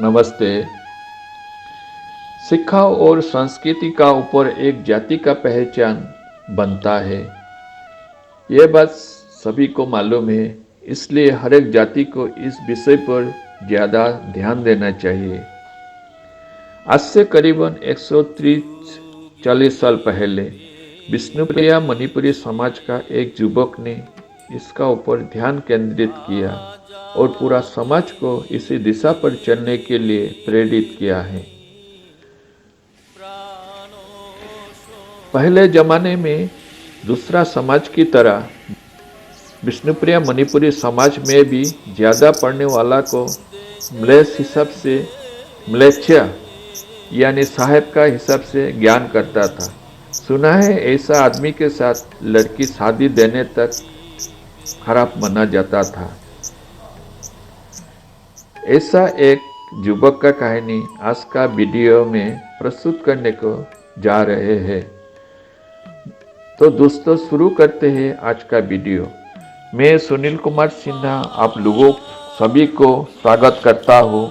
नमस्ते। शिक्षा और संस्कृति का ऊपर एक जाति का पहचान बनता है। ये बात सभी को मालूम है, इसलिए हर एक जाति को इस विषय पर ज़्यादा ध्यान देना चाहिए। आज से करीबन 130-40 साल पहले विष्णुप्रिया मणिपुरी समाज का एक युवक ने इसका ऊपर ध्यान केंद्रित किया और पूरा समाज को इसी दिशा पर चलने के लिए प्रेरित किया है। पहले जमाने में दूसरा समाज की तरह विष्णुप्रिया मणिपुरी समाज में भी ज़्यादा पढ़ने वाला को म्लेच्छ हिसाब से म्लेच्छा यानी साहेब का हिसाब से ज्ञान करता था। सुना है ऐसा आदमी के साथ लड़की शादी देने तक खराब माना जाता था। ऐसा एक युवक का कहानी आज का वीडियो में प्रस्तुत करने को जा रहे हैं। तो दोस्तों शुरू करते हैं आज का वीडियो। मैं सुनील कुमार सिन्हा आप लोगों सभी को स्वागत करता हूँ।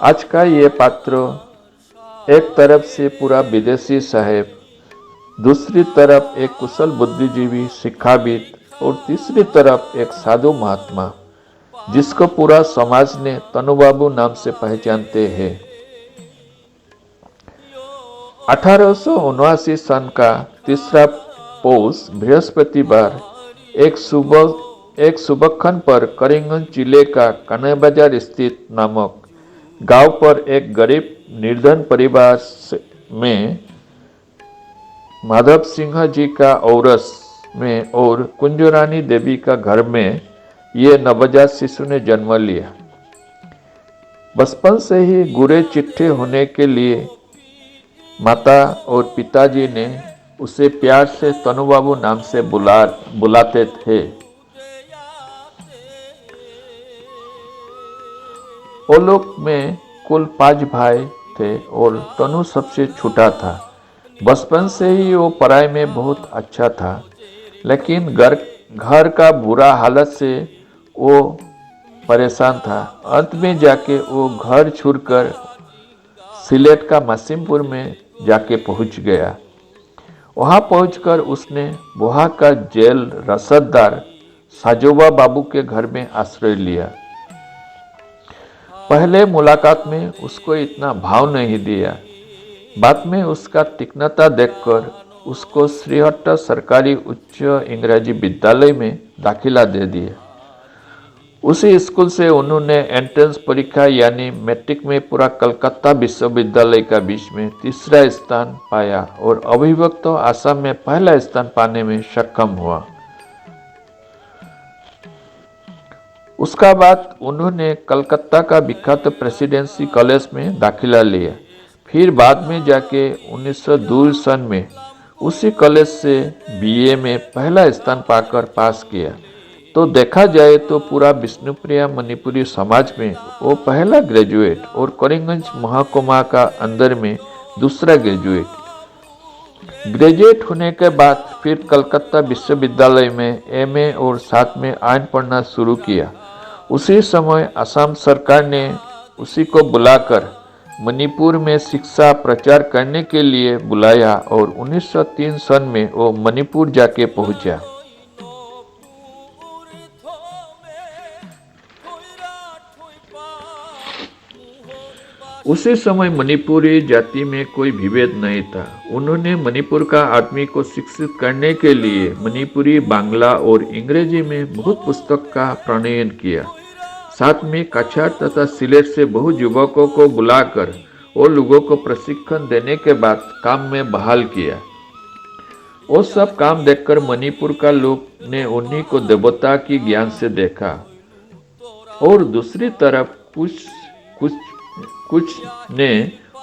आज का ये पात्र एक तरफ से पूरा विदेशी साहेब, दूसरी तरफ एक कुशल बुद्धिजीवी शिक्षाविद और तीसरी तरफ एक साधु महात्मा जिसको पूरा समाज ने तनुबाबू नाम से पहचानते हैं। 1879 सन का 3 पौष बृहस्पतिवार एक सुबह पर करीमगंज जिले का कन्हैया बाजार स्थित नामक गांव पर एक गरीब निर्धन परिवार में माधव सिंह जी का औरस में और कुंजरानी देवी का घर में ये नवजात शिशु ने जन्म लिया। बचपन से ही गुरे चिट्ठे होने के लिए माता और पिताजी ने उसे प्यार से तनुबाबू नाम से बुलाते थे। वो लोग में कुल 5 भाई थे और तनु सबसे छोटा था। बचपन से ही वो पढ़ाई में बहुत अच्छा था, लेकिन घर का बुरा हालत से वो परेशान था। अंत में जाके वो घर छोड़कर सिलेट का मासिमपुर में जाके पहुंच गया। वहां पहुंचकर उसने वहां का जेल रसददार साजोबा बाबू के घर में आश्रय लिया। पहले मुलाकात में उसको इतना भाव नहीं दिया। बाद में उसका तीक्ष्णता देखकर उसको श्रीहट्ट सरकारी उच्च अंग्रेजी विद्यालय में दाखिला दे दिया। उसी स्कूल से उन्होंने एंट्रेंस परीक्षा यानी मैट्रिक में पूरा कलकत्ता विश्वविद्यालय का बीच में 3रा स्थान पाया और अविभक्त आसाम में पहला स्थान पाने में सक्षम हुआ। उसका बाद उन्होंने कलकत्ता का विख्यात प्रेसिडेंसी कॉलेज में दाखिला लिया। फिर बाद में जाके 1902 सन में उसी कॉलेज से बीए में पहला स्थान पाकर पास किया। तो देखा जाए तो पूरा विष्णुप्रिया मणिपुरी समाज में वो पहला ग्रेजुएट और करीमगंज महकुमा का अंदर में दूसरा ग्रेजुएट होने के बाद फिर कलकत्ता विश्वविद्यालय में एमए और साथ में आइन पढ़ना शुरू किया। उसी समय असम सरकार ने उसी को बुलाकर मणिपुर में शिक्षा प्रचार करने के लिए बुलाया और 1903 सन में वो मणिपुर जाके पहुंचा। उसी समय मणिपुरी जाति में कोई विभेद नहीं था। उन्होंने मणिपुर का आदमी को शिक्षित करने के लिए मणिपुरी, बांग्ला और अंग्रेजी में बहुत पुस्तक का प्रणयन किया। साथ में कछार तथा सिलेट से बहुत युवकों को बुलाकर वो लोगों को प्रशिक्षण देने के बाद काम में बहाल किया। वो सब काम देखकर मणिपुर का लोग ने उन्हीं को देवता की ज्ञान से देखा और दूसरी तरफ कुछ ने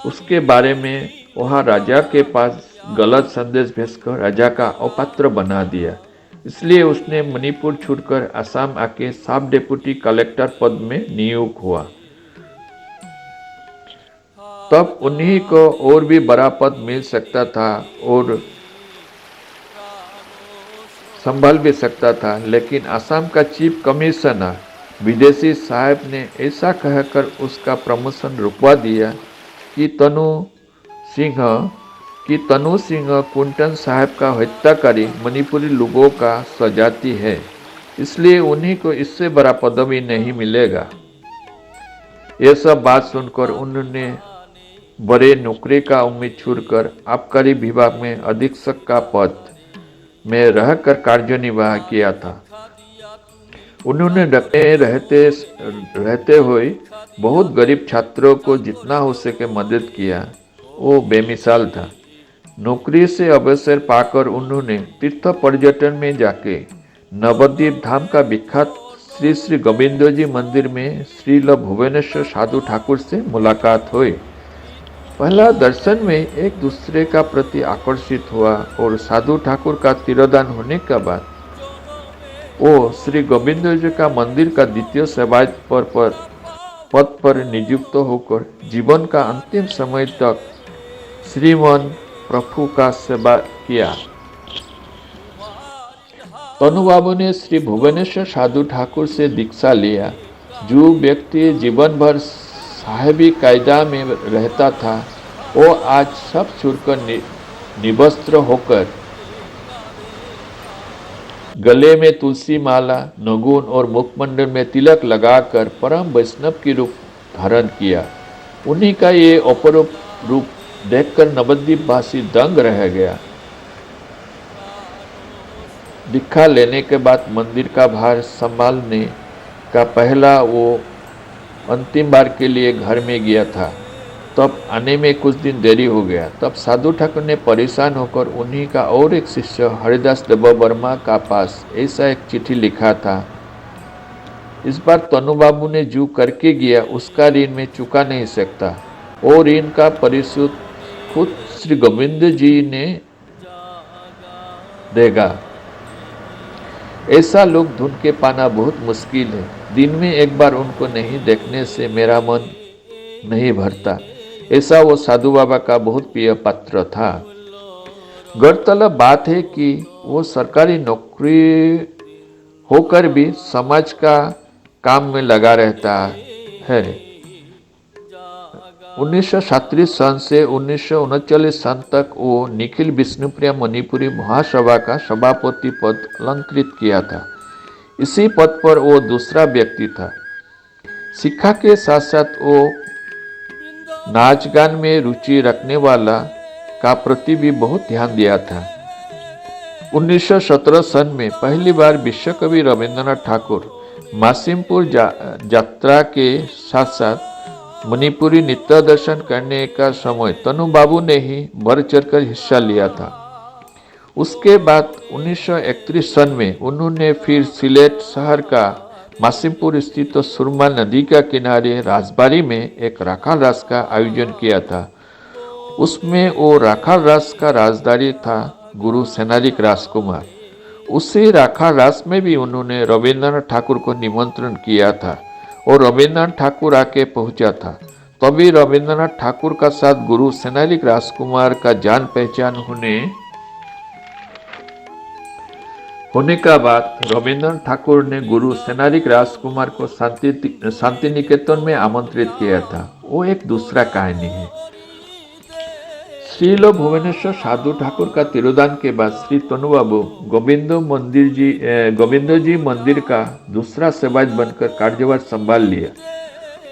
उसके बारे में वहां राजा के पास गलत संदेश भेजकर राजा का अपात्र बना दिया। इसलिए उसने मणिपुर छोड़कर असम आके सब डिप्टी कलेक्टर पद में नियुक्त हुआ। तब उन्हीं को और भी बड़ा पद मिल सकता था और संभाल भी सकता था, लेकिन असम का चीफ कमिश्नर विदेशी साहब ने ऐसा कहकर उसका प्रमोशन रुकवा दिया कि तनु सिंह कुंटन साहब का हत्याकारी मणिपुरी लोगों का स्वजाति है, इसलिए उन्हीं को इससे बड़ा पदवी नहीं मिलेगा। यह सब बात सुनकर उन्होंने बड़े नौकरी का उम्मीद छोड़कर आबकारी विभाग में अधीक्षक का पद में रहकर कार्यनिर्वाह किया था। उन्होंने रहते हुए बहुत गरीब छात्रों को जितना हो सके मदद किया, वो बेमिसाल था। नौकरी से अवसर पाकर उन्होंने तीर्थ पर्यटन में जाके नवद्वीप धाम का विख्यात श्री श्री गोविंद जी मंदिर में श्रील भुवनेश्वर साधु ठाकुर से मुलाकात हुई। पहला दर्शन में एक दूसरे का प्रति आकर्षित हुआ और साधु ठाकुर का तिरोधान होने के बाद वो श्री गोविंद जी का मंदिर का द्वितीय सेवायत पद पर नियुक्त होकर जीवन का अंतिम समय तक श्रीमन प्रभु का सेवा किया। तनु बाबू ने श्री भुवनेश्वर साधु ठाकुर से दीक्षा लिया। जो व्यक्ति जीवन भर साहेबी कायदा में रहता था, वो आज सब छोड़कर निवस्त्र होकर गले में तुलसी माला, नगुन और मुखमंडल में तिलक लगाकर परम वैष्णव की रूप धारण किया। उन्हीं का ये अपरूप रूप देखकर नवद्वीप वासी दंग रह गया। दीक्षा लेने के बाद मंदिर का भार संभालने का पहला वो अंतिम बार के लिए घर में गया था। तब आने में कुछ दिन देरी हो गया। तब साधु ठाकुर ने परेशान होकर उन्हीं का और एक शिष्य हरिदास देव वर्मा का पास ऐसा एक चिट्ठी लिखा था। इस बार तनु बाबू ने जो करके गया उसका ऋण में चुका नहीं सकता और ऋण का परिशोध खुद श्री गोविंद जी ने देगा। ऐसा लोग ढूंढ के पाना बहुत मुश्किल है। दिन में एक बार उनको नहीं देखने से मेरा मन नहीं भरता। ऐसा वो साधु बाबा का बहुत प्रिय पात्र था। गौरतलब बात है कि वो सरकारी नौकरी होकर भी समाज का काम में लगा रहता है। 1937 सन से 1939 सन तक वो निखिल विष्णुप्रिया मणिपुरी महासभा का सभापति पद अलंकृत किया था। इसी पद पर वो दूसरा व्यक्ति था। शिक्षा के साथ साथ वो नाच गान में रुचि रखने वाला का प्रति भी बहुत ध्यान दिया था। 1917 सन में पहली बार विश्व कवि रविंद्रनाथ ठाकुर मासिमपुर यात्रा के साथ साथ मणिपुरी नृत्य दर्शन करने का समय तनु बाबू ने ही बढ़ चढ़कर हिस्सा लिया था। उसके बाद 1931 सन में उन्होंने फिर सिलेट शहर का मासिमपुर स्थित सुरमा नदी का किनारे राजबाड़ी में एक राखाल रास का आयोजन किया था। उसमें वो राखाल रास का राजदारी था गुरु सेनारिक राजकुमार। उसी राखाल रास में भी उन्होंने रविंद्रनाथ ठाकुर को निमंत्रण किया था और रविंद्रनाथ ठाकुर आके पहुंचा था। तभी रविंद्रनाथ ठाकुर का साथ गुरु सेनारिक राजकुमार का जान पहचान होने का बाद रविंद्रनाथ ठाकुर ने गुरु सेनारिक राजकुमार को शांति निकेतन में आमंत्रित किया था। वो एक दूसरा कहानी है। श्रील भुवनेश्वर साधु ठाकुर का तिरोधान के बाद श्री तनु बाबू गोविंद जी मंदिर का दूसरा सेवायत बनकर कार्यभार संभाल लिया।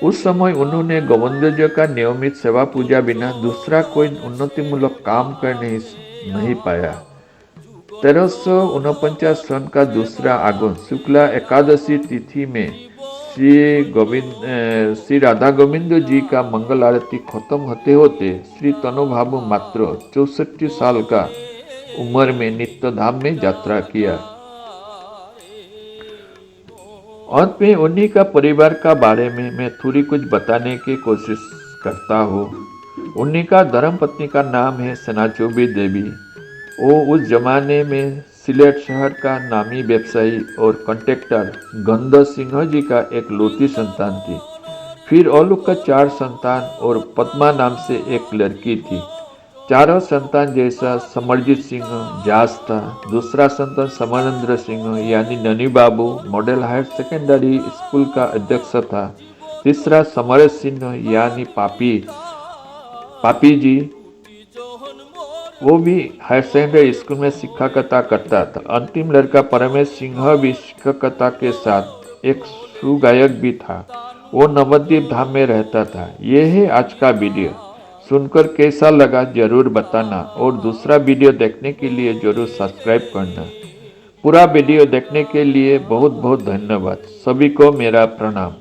उस समय उन्होंने गोविंद जी का नियमित सेवा पूजा बिना दूसरा कोई उन्नतिमूलक काम कर नहीं पाया। 1349 सन का दूसरा आगमन शुक्ला एकादशी तिथि में श्री राधा गोविंद जी का मंगल आरती खत्म होते होते श्री तनु बाबू मात्र 64 साल का उम्र में नित्य धाम में यात्रा किया। अंत में उन्हीं का परिवार का बारे में मैं थोड़ी कुछ बताने की कोशिश करता हूँ। उन्हीं का धर्मपत्नी का नाम है सेनाचोबी देवी। वो उस जमाने में सिलेट शहर का नामी व्यवसायी और कॉन्ट्रैक्टर गंध सिंह जी का एक लौती संतान थी। फिर औलुक का 4 संतान और पद्मा नाम से एक लड़की थी। चारों संतान जैसा समरजीत सिंह जास था। दूसरा संतान समानंद्र सिंह यानी ननी बाबू मॉडल हायर सेकेंडरी स्कूल का अध्यक्ष था। तीसरा समरेश सिंह यानी पापी जी, वो भी हायर सेकेंडरी स्कूल में शिक्षकता करता था। अंतिम लड़का परमेश सिंह भी शिक्षकता के साथ एक सुगायक भी था। वो नवद्वीप धाम में रहता था। ये है आज का वीडियो। सुनकर कैसा लगा जरूर बताना और दूसरा वीडियो देखने के लिए जरूर सब्सक्राइब करना। पूरा वीडियो देखने के लिए बहुत बहुत धन्यवाद। सभी को मेरा प्रणाम।